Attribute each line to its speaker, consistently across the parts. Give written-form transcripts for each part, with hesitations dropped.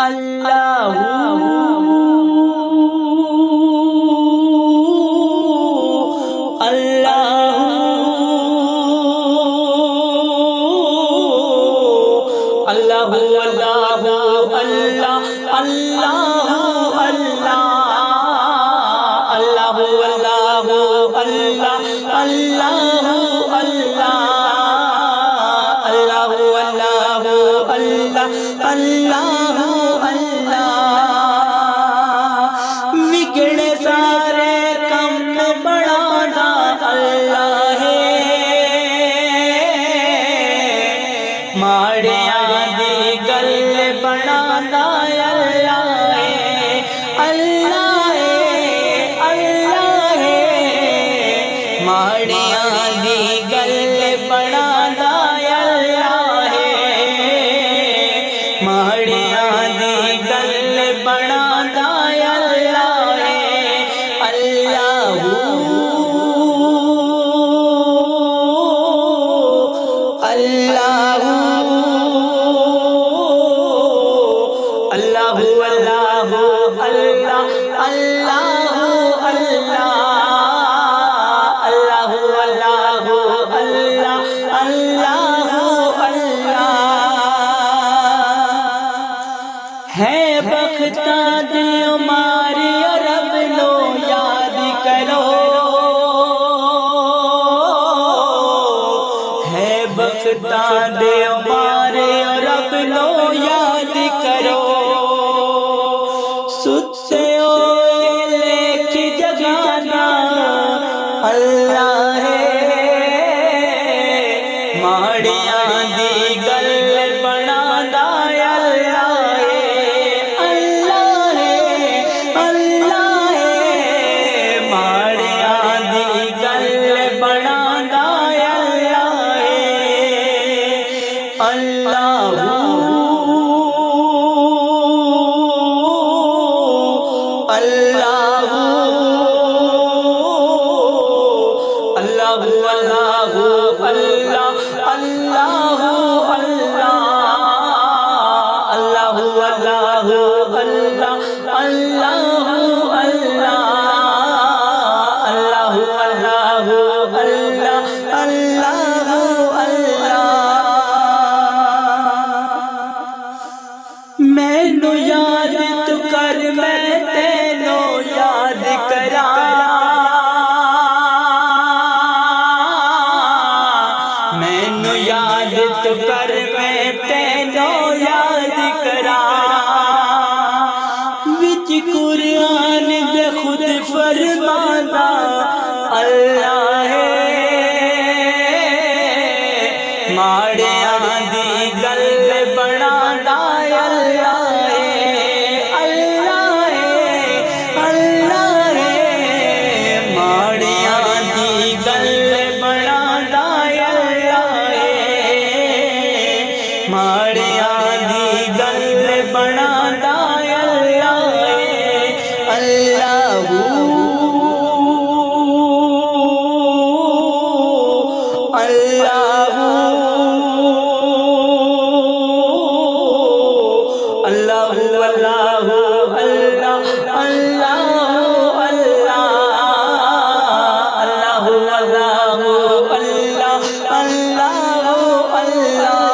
Speaker 1: اللہ اللہ اللہ اللہ اللہ اللہ اللہ اللہ اللہ اللہ بگڑے سارے کم بڑھانا اللہ ہے، ماڑیاں دی گل بڑھانا اللہ ہے، اللہ ہے اللہ ہے، ماڑیاں دی گل بڑھانا اللہ ہے، ماڑیاں دی گل بڑھانا اللہ ہے، اللہ اللہ اللہ اللہ اللہ اللہ اللہ اللہ اللہ اللہ ہے بختا دے ہماری رب لو یاد کرو، ہے بختا دے ہمارے رب لو یاد کرو، ستے ہوئے لیک جگانا اللہ ہے، ماڑیاں دی گل بڑھانا اللہ ہے، اللہ ہے اللہ ہے، ماڑیاں دی گل بڑھانا اللہ ہے، اللہ اللہ اللہ اللہ اللہ اللہ اللہ اللہ اللہ اللہ مینو یاد تو کر میں تینو یاد کرا، مینو یاد تو کر میں تینو یاد کرا، وچ قرآن دے خود فرمانا اللہ ہے، ماڑیاں دی گل بڑھانا اللہ ہے، اللہ ہے اللہ ہے، ماڑیاں دی گل بڑھانا اللہ ہے، ماڑیاں دی گل بڑھانا اللہ ہے، اللہ اللہ اللہ اللہ اللہ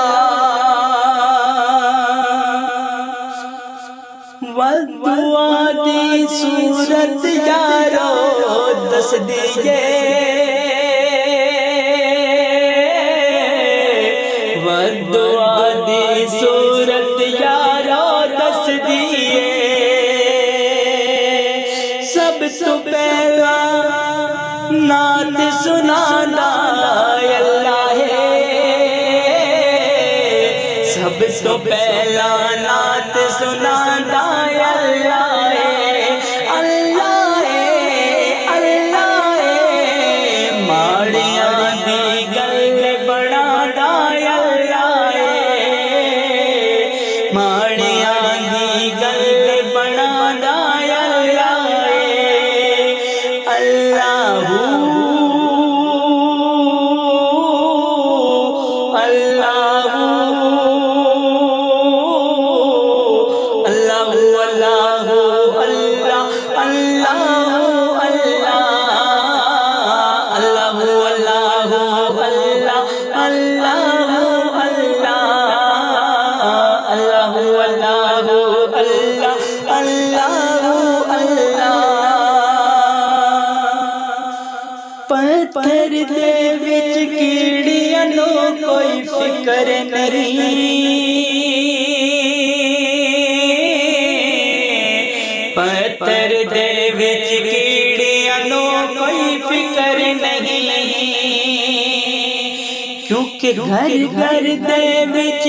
Speaker 1: والدعا دی صورت یارو دس دیجے، والدعا دی صورت یارو دس دیے، سب تو پہلا نعت سنانا اللہ ہے، سب تو پہلا نعت سنانا اللہ ہے، اللہ ہے اللہ ہے، ماڑیاں دی گل بڑھانا اللہ ہے، ماڑیاں دی گل بڑھانا اللہ ہے، اللہ اللہ فکر نہیں، پتھر دے وچ کیڑیاں نو کوئی فکر نہیں، کیونکہ گھر گھر دے وچ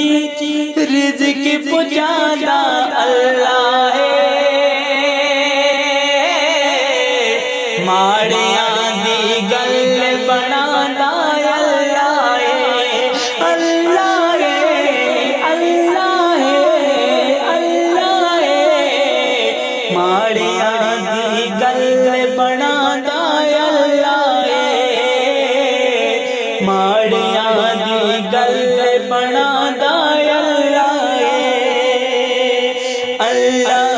Speaker 1: رزق پہنچانا اللہ ہے، ماڑیاں دی گل بنانا اللہ ہے، اللہ ہے، اللہ ہے، اللہ ہے، ماڑیاں دی گل بنانا اللہ ہے، ماڑیاں دی گل بنانا اللہ ہے، اللہ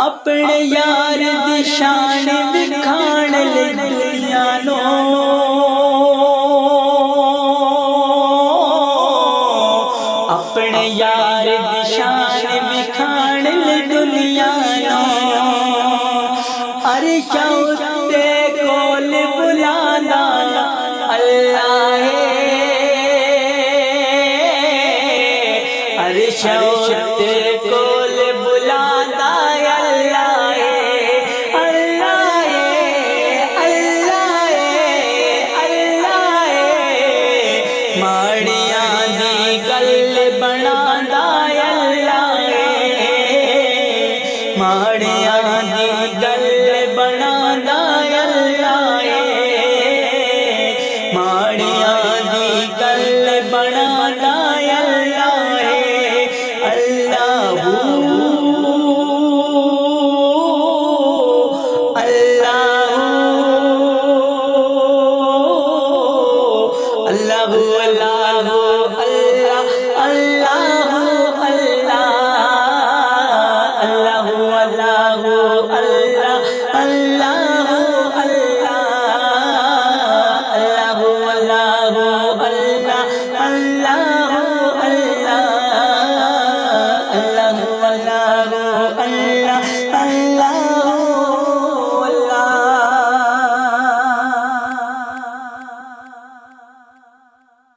Speaker 1: اپنے یار دی شان وکھاڑ لے دنیا نو، اپنے یار دی شان وکھاڑ لے دنیا نو، عرش اُتے کول بلانا اللہ ہے، عرش اُتے کول بلانا ماڑیاں دی گل بنانا اللہ ہے، ماڑیاں دی گل بنانا اللہ ہے، ماڑیاں دی گل بنانا اللہ ہے، اللہ اللہ